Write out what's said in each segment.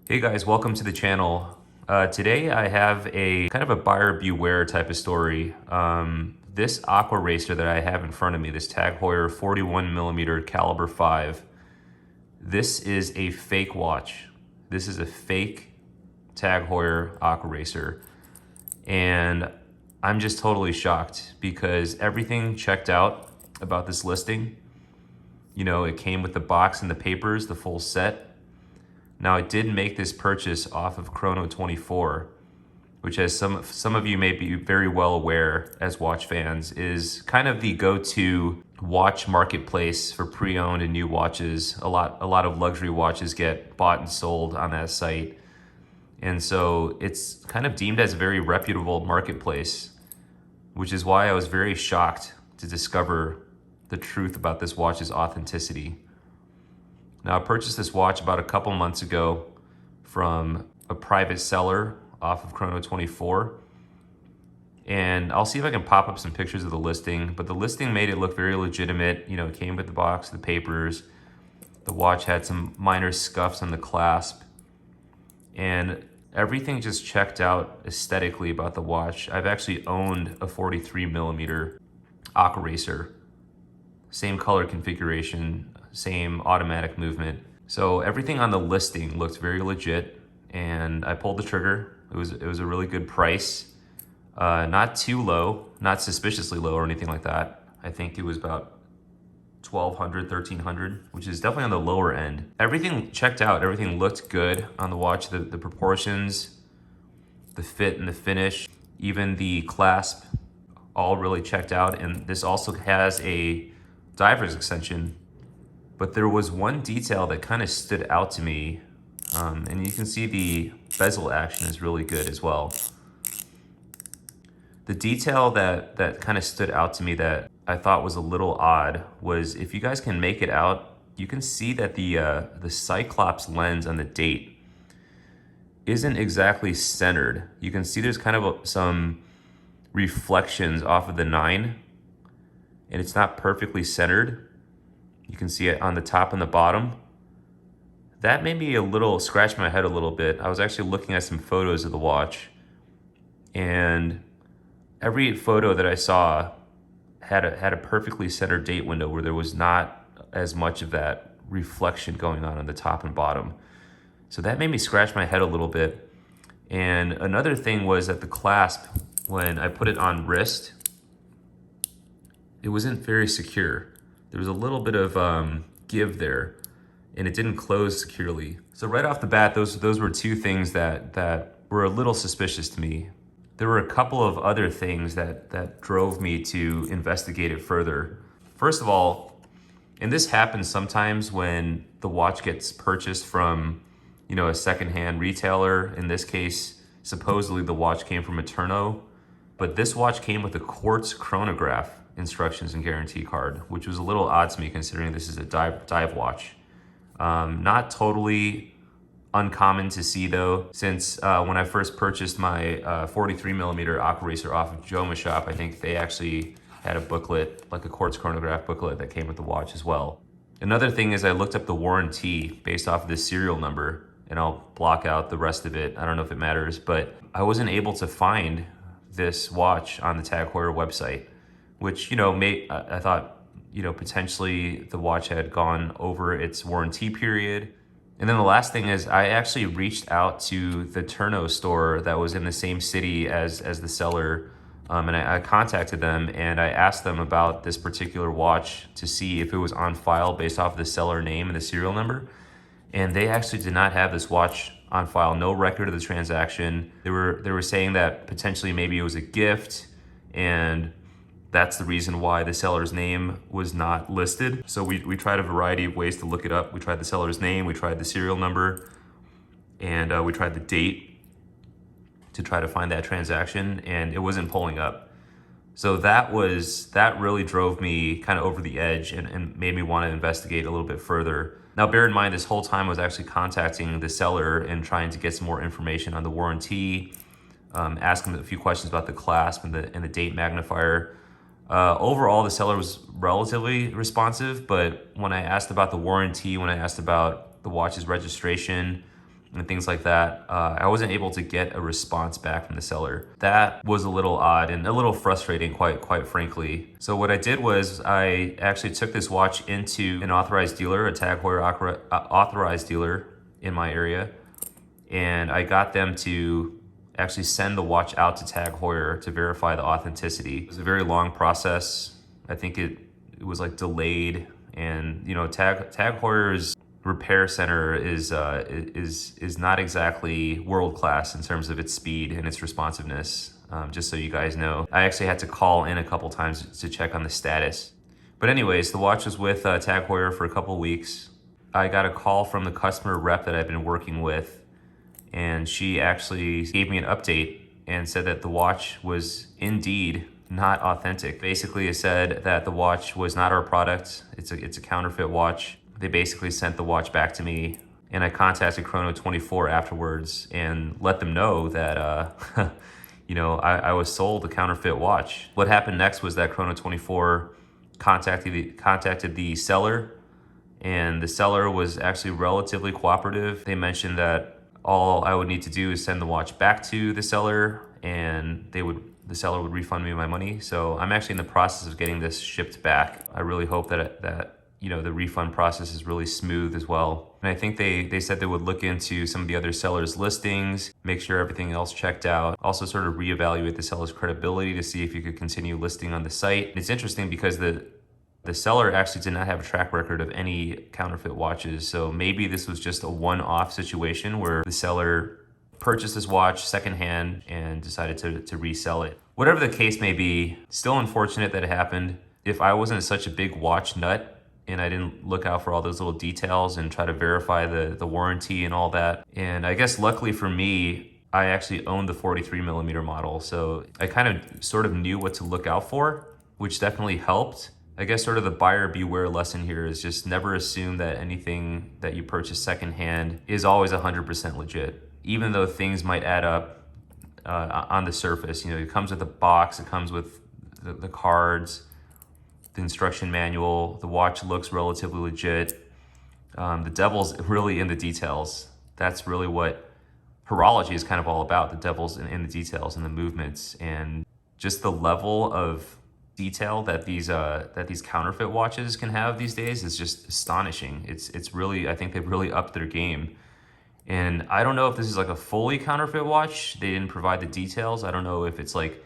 Hey guys, welcome to the channel. Today I have a kind of a buyer beware type of story. This Aquaracer that I have in front of me, this Tag Heuer 41mm caliber 5, this is a fake watch. This is a fake Tag Heuer Aquaracer. And I'm just totally shocked because everything checked out about this listing. You know, it came with the box and the papers, the full set. Now, I did make this purchase off of Chrono24, which, as some of you may be very well aware as watch fans, is kind of the go-to watch marketplace for pre-owned and new watches. A lot of luxury watches get bought and sold on that site. And so it's kind of deemed as a very reputable marketplace, which is why I was very shocked to discover the truth about this watch's authenticity. Now, I purchased this watch about a couple months ago from a private seller off of Chrono24. And I'll see if I can pop up some pictures of the listing, but the listing made it look very legitimate. You know, it came with the box, the papers. The watch had some minor scuffs on the clasp. And everything just checked out aesthetically about the watch. I've actually owned a 43mm Aquaracer. Same color configuration, same automatic movement. So everything on the listing looked very legit, and I pulled the trigger. It was a really good price. Not too low, not suspiciously low or anything like that. I think it was about $1,200, $1,300, which is definitely on the lower end. Everything checked out, everything looked good on the watch. The proportions, the fit and the finish, even the clasp, all really checked out. And this also has a diver's extension. But there was one detail that kind of stood out to me, and you can see the bezel action is really good as well. The detail that kind of stood out to me that I thought was a little odd was, if you guys can make it out, you can see that the Cyclops lens on the date isn't exactly centered. You can see there's kind of some reflections off of the 9, and it's not perfectly centered. You can see it on the top and the bottom. That made me scratch my head a little bit. I was actually looking at some photos of the watch, and every photo that I saw had a perfectly centered date window where there was not as much of that reflection going on the top and bottom. So that made me scratch my head a little bit. And another thing was that the clasp, when I put it on wrist, it wasn't very secure. There was a little bit of give there, and it didn't close securely. So right off the bat, those were two things that were a little suspicious to me. There were a couple of other things that drove me to investigate it further. First of all, and this happens sometimes when the watch gets purchased from, you know, a secondhand retailer. In this case, supposedly the watch came from Eterno, but this watch came with a quartz chronograph instructions and guarantee card, which was a little odd to me considering this is a dive watch. Not totally uncommon to see though, since when I first purchased my 43mm Aquaracer off of Joma Shop, I think they actually had a booklet, like a quartz chronograph booklet, that came with the watch as well. Another thing is I looked up the warranty based off of this serial number, and I'll block out the rest of it. I don't know if it matters, but I wasn't able to find this watch on the Tag Heuer website, which, you know, I thought, you know, potentially the watch had gone over its warranty period. And then the last thing is I actually reached out to the Eterno store that was in the same city as the seller, and I contacted them and I asked them about this particular watch to see if it was on file based off the seller name and the serial number. And they actually did not have this watch on file, no record of the transaction. They were saying that potentially maybe it was a gift, and that's the reason why the seller's name was not listed. So we tried a variety of ways to look it up. We tried the seller's name, we tried the serial number, and we tried the date to try to find that transaction, and it wasn't pulling up. So that really drove me kind of over the edge and made me want to investigate a little bit further. Now, bear in mind, this whole time I was actually contacting the seller and trying to get some more information on the warranty, asking a few questions about the clasp and the date magnifier. Overall, the seller was relatively responsive, but when I asked about the warranty, when I asked about the watch's registration, and things like that. I wasn't able to get a response back from the seller. That was a little odd and a little frustrating, quite frankly. So what I did was I actually took this watch into an authorized dealer, a Tag Heuer authorized dealer in my area, and I got them to actually send the watch out to Tag Heuer to verify the authenticity. It was a very long process. I think it was like delayed, and you know, Tag Heuer's repair center is not exactly world class in terms of its speed and its responsiveness. Just so you guys know, I actually had to call in a couple times to check on the status. But anyways, the watch was with Tag Heuer for a couple weeks. I got a call from the customer rep that I've been working with, and she actually gave me an update and said that the watch was indeed not authentic. Basically, it said that the watch was not our product. It's a counterfeit watch. They basically sent the watch back to me, and I contacted Chrono24 afterwards and let them know that you know, I was sold a counterfeit watch. What happened next was that Chrono24 contacted the seller, and the seller was actually relatively cooperative. They mentioned that all I would need to do is send the watch back to the seller, and the seller would refund me my money. So I'm actually in the process of getting this shipped back. I really hope that you know, the refund process is really smooth as well. And I think they said they would look into some of the other sellers' listings, make sure everything else checked out, also sort of reevaluate the seller's credibility to see if you could continue listing on the site. And it's interesting because the seller actually did not have a track record of any counterfeit watches. So maybe this was just a one-off situation where the seller purchased this watch secondhand and decided to resell it. Whatever the case may be, still unfortunate that it happened. If I wasn't such a big watch nut and I didn't look out for all those little details and try to verify the warranty and all that. And I guess luckily for me, I actually owned the 43mm model. So I kind of sort of knew what to look out for, which definitely helped. I guess sort of the buyer beware lesson here is just never assume that anything that you purchase secondhand is always 100% legit. Even though things might add up on the surface. You know, it comes with a box, it comes with the cards, the instruction manual, the watch looks relatively legit. The devil's really in the details. That's really what horology is kind of all about. The devil's in the details and the movements, and just the level of detail that these counterfeit watches can have these days is just astonishing. It's really, I think they've really upped their game. And I don't know if this is like a fully counterfeit watch. They didn't provide the details. I don't know if it's like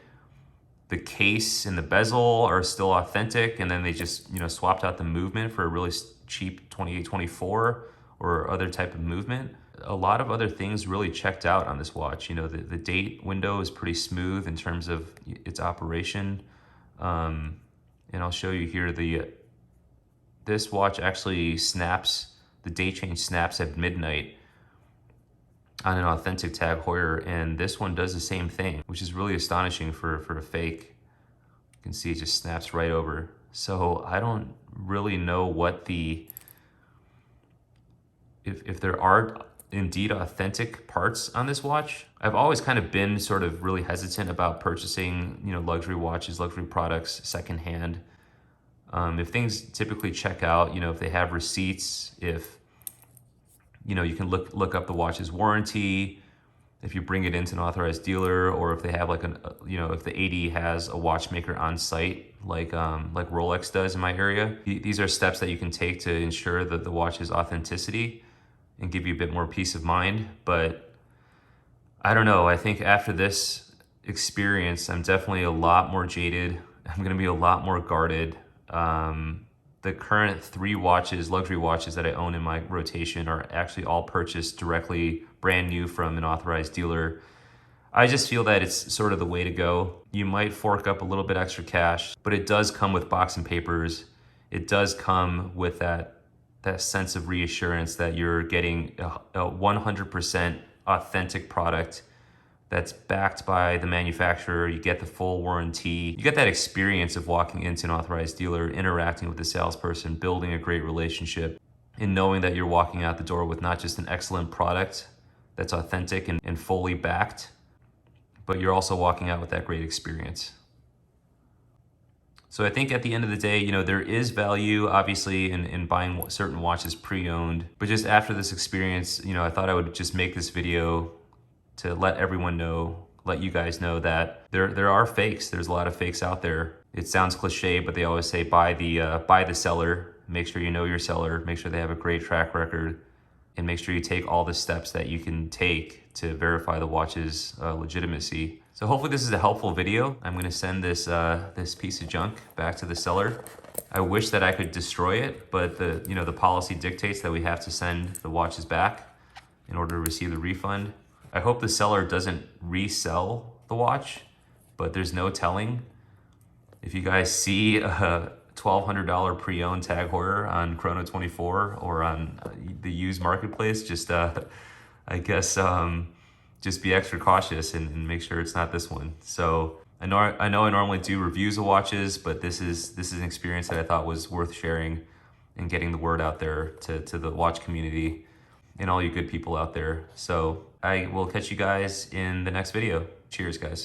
the case and the bezel are still authentic, and then they just, you know, swapped out the movement for a really cheap 2824 or other type of movement. A lot of other things really checked out on this watch. You know, the date window is pretty smooth in terms of its operation. And I'll show you here, this watch actually snaps, the date change snaps at midnight on an authentic Tag Heuer, and this one does the same thing, which is really astonishing for a fake. You can see it just snaps right over. So I don't really know what if there are indeed authentic parts on this watch. I've always kind of been sort of really hesitant about purchasing, you know, luxury watches, luxury products secondhand. If things typically check out, you know, if they have receipts, if, you know, you can look up the watch's warranty, if you bring it into an authorized dealer, or if they have like you know, if the AD has a watchmaker on site, like Rolex does in my area. These are steps that you can take to ensure that the watch's authenticity and give you a bit more peace of mind. But I don't know, I think after this experience, I'm definitely a lot more jaded. I'm gonna be a lot more guarded. The current 3 watches, luxury watches that I own in my rotation are actually all purchased directly, brand new from an authorized dealer. I just feel that it's sort of the way to go. You might fork up a little bit extra cash, but it does come with box and papers. It does come with that sense of reassurance that you're getting a 100% authentic product that's backed by the manufacturer. You get the full warranty. You get that experience of walking into an authorized dealer, interacting with the salesperson, building a great relationship, and knowing that you're walking out the door with not just an excellent product that's authentic and fully backed, but you're also walking out with that great experience. So I think at the end of the day, you know, there is value obviously in buying certain watches pre-owned, but just after this experience, you know, I thought I would just make this video to let everyone know, let you guys know that there are fakes. There's a lot of fakes out there. It sounds cliche, but they always say buy the seller. Make sure you know your seller. Make sure they have a great track record, and make sure you take all the steps that you can take to verify the watch's legitimacy. So hopefully this is a helpful video. I'm gonna send this this piece of junk back to the seller. I wish that I could destroy it, but the policy dictates that we have to send the watches back in order to receive the refund. I hope the seller doesn't resell the watch, but there's no telling. If you guys see a $1,200 pre-owned Tag Heuer on Chrono24 or on the used marketplace, just I guess just be extra cautious and make sure it's not this one. So I know I normally do reviews of watches, but this is an experience that I thought was worth sharing and getting the word out there to the watch community and all you good people out there. So I will catch you guys in the next video. Cheers, guys.